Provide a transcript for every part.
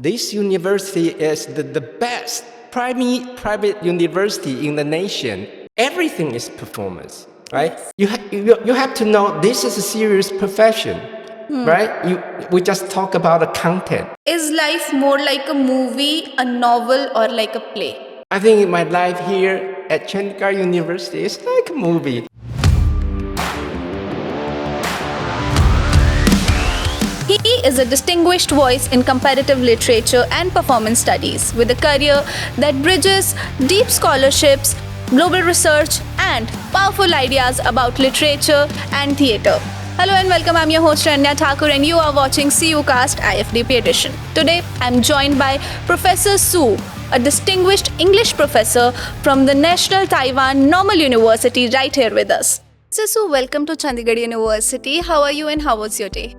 This university is the best private university in the nation. Everything is performance, right? You have to know this is a serious profession, right? We just talk about the content. Is life more like a movie, a novel, or like a play? I think my life here at Chandigarh University is like a movie. He is a distinguished voice in comparative literature and performance studies with a career that bridges deep scholarships, global research, and powerful ideas about literature and theatre. Hello and welcome. I'm your host Rania Thakur and you are watching CU Cast IFDP edition. Today I'm joined by Professor Su, a distinguished English professor from the National Taiwan Normal University right here with us. Professor Su, welcome to Chandigarh University. How are you and how was your day?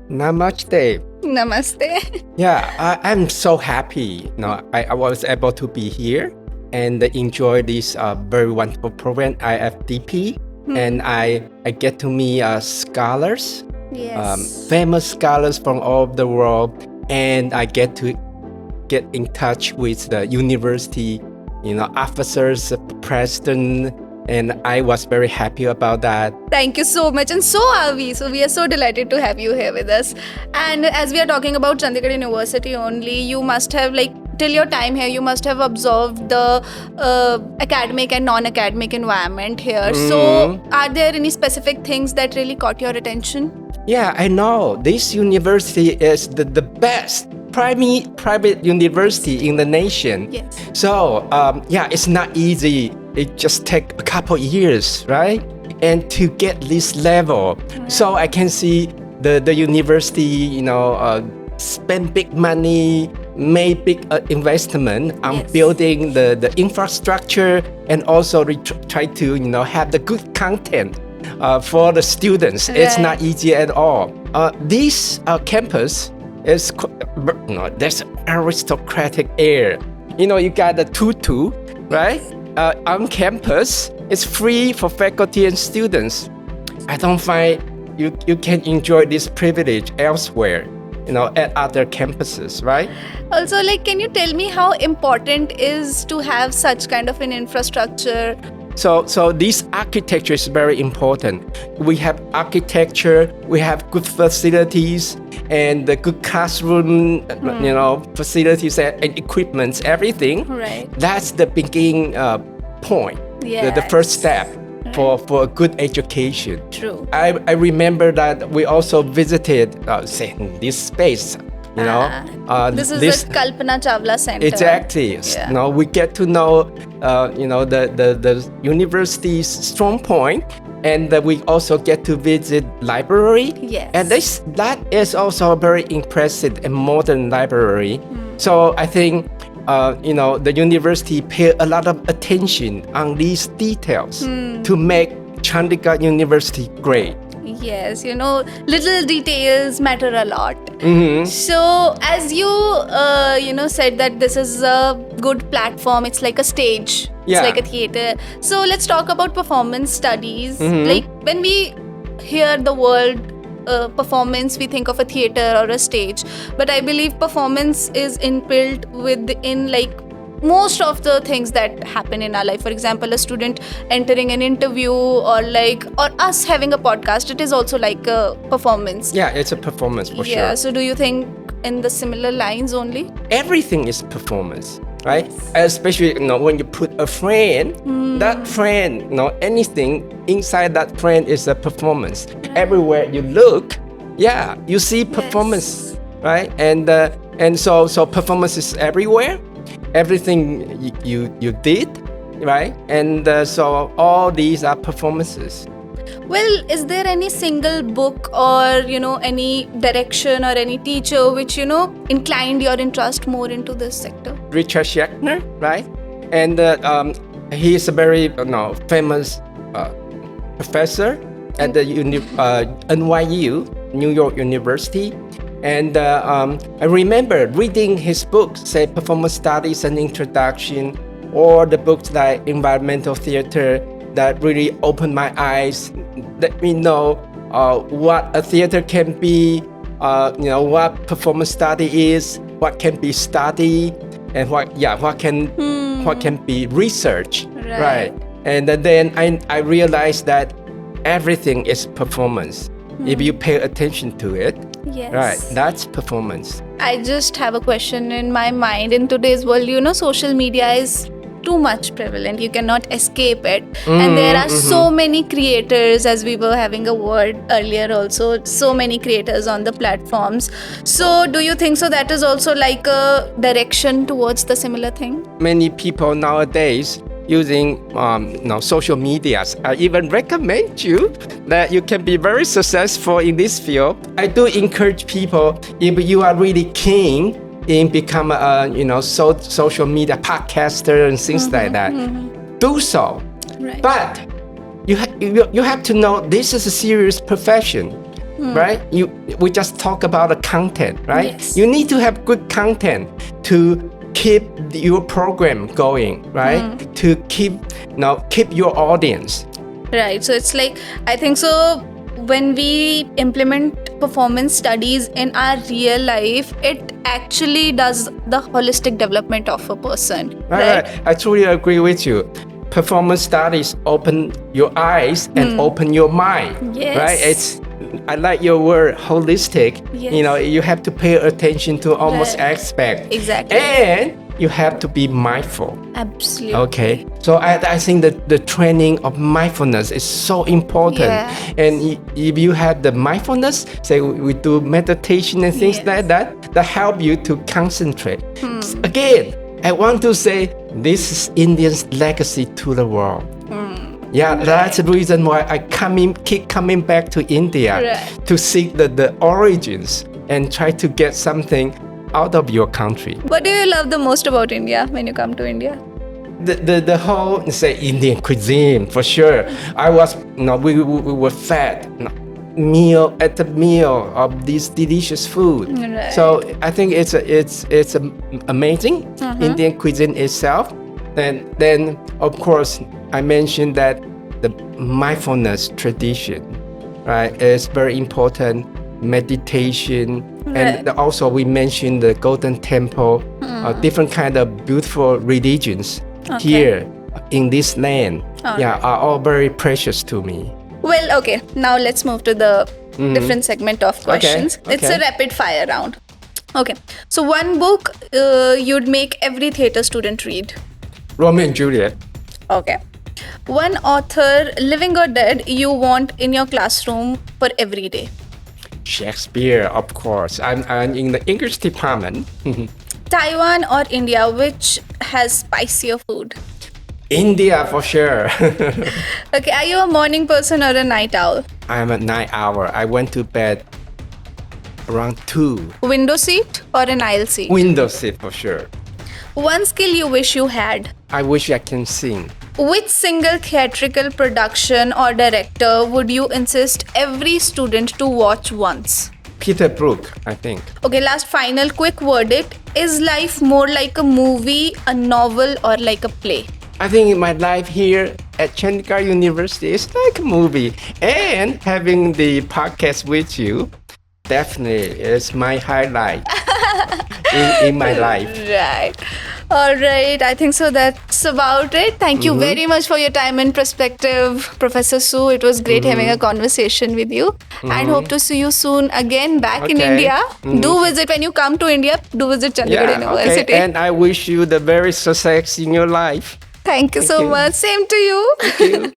Namaste. Namaste. Yeah, I'm so happy. I was able to be here and enjoy this very wonderful program, IFDP. And I get to meet scholars, famous scholars from all over the world, and I get to get in touch with the university, officers, president, and I was very happy about that. Thank you so much, and so are we. So we are so delighted to have you here with us. And as we are talking about Chandigarh University only, you must have till your time here, you must have observed the academic and non-academic environment here. So are there any specific things that really caught your attention? Yeah, I know. This university is the best private university in the nation. Yes. So, it's not easy. It just takes a couple years, right? And to get this level. Right. So I can see the university, spend big money, made big investment on building the infrastructure and also try to, have the good content for the students. Right. It's not easy at all. This campus is, there's aristocratic air. You got the tutu, right? On campus, it's free for faculty and students. I don't find you can enjoy this privilege elsewhere, at other campuses, right? Also, can you tell me how important is to have such kind of an infrastructure? So this architecture is very important. We have architecture, we have good facilities, and the good classroom, facilities and equipment, everything. Right. That's the beginning point, the first step for a good education. True. I remember that we also visited, this space. This is the Kalpana Chawla Center. Exactly. Yeah. We get to know, the university's strong point, and we also get to visit library. Yes. And that is also a very impressive and modern library. So I think, the university pay a lot of attention on these details to make Chandigarh University great. Yes, little details matter a lot. So as you, said that this is a good platform, it's like a stage, it's like a theater. So let's talk about performance studies. When we hear the word performance, we think of a theater or a stage. But I believe performance is inbuilt within most of the things that happen in our life. For example, a student entering an interview or us having a podcast, it is also like a performance. Yeah, it's a performance for sure. Yeah, so do you think in the similar lines only? Everything is performance, right? Yes. Especially, when you put a frame, that frame, anything inside that frame is a performance. Right. Everywhere you look, you see performance, right? And so performance is everywhere. Everything you did, right? And so all these are performances. Well, is there any single book or, any direction or any teacher which, inclined your interest more into this sector? Richard Schechner, right? And he is a very famous professor at the NYU, New York University. And I remember reading his books, say Performance Studies and Introduction, or the books like Environmental Theater, that really opened my eyes, let me know what a theater can be, what performance study is, what can be studied, and what can be research, right? And then I realized that everything is performance. If you pay attention to it, right, that's performance. I just have a question in my mind. In today's world, social media is too much prevalent. You cannot escape it. And there are so many creators, as we were having a word earlier also, so many creators on the platforms. So do you think so that is also like a direction towards the similar thing? Many people nowadays using social medias. I even recommend you that you can be very successful in this field. I do encourage people, if you are really keen in become a social media podcaster and things like that, do so. Right. But you have to know this is a serious profession. Right? We just talk about the content, right? Yes. You need to have good content to keep your program going, right? To keep your audience. Right. So it's like, I think so when we implement performance studies in our real life, it actually does the holistic development of a person. Right. I truly agree with you. Performance studies open your eyes and open your mind. Yes. Right? I like your word, holistic. Yes. You have to pay attention to almost aspects. Exactly. And you have to be mindful. Absolutely. Okay. So I think that the training of mindfulness is so important. Yes. And if you have the mindfulness, say we do meditation and things like that help you to concentrate. Again, I want to say this is India's legacy to the world. Yeah, that's the reason why I keep coming back to India to seek the origins and try to get something out of your country. What do you love the most about India when you come to India? The whole Indian cuisine for sure. We were fed meal of this delicious food. Right. So I think it's amazing Indian cuisine itself. And then of course I mentioned that the mindfulness tradition, right, is very important. Meditation, and also we mentioned the Golden Temple, different kind of beautiful religions here in this land. Are all very precious to me. Well, okay. Now let's move to the different segment of questions. Okay. It's a rapid fire round. Okay. So one book you'd make every theatre student read. Romeo and Juliet. Okay. One author, living or dead, you want in your classroom for every day. Shakespeare, of course. I'm in the English department. Taiwan or India, which has spicier food? India for sure. Okay, are you a morning person or a night owl? I'm a night owl. I went to bed around 2. Window seat or an aisle seat? Window seat for sure. One skill you wish you had? I wish I can sing. Which single theatrical production or director would you insist every student to watch once? Peter Brook, I think. Okay, last final quick verdict. Is life more like a movie, a novel, or like a play? I think my life here at Chandigarh University is like a movie. And having the podcast with you definitely is my highlight in my life. Right. All right. I think so that's about it. Thank you very much for your time and perspective, Professor Su. It was great having a conversation with you. And hope to see you soon again back in India. Do visit when you come to India. Do visit Chandigarh University. Okay. And I wish you the very success in your life. Thank you so much. Same to you. Thank you.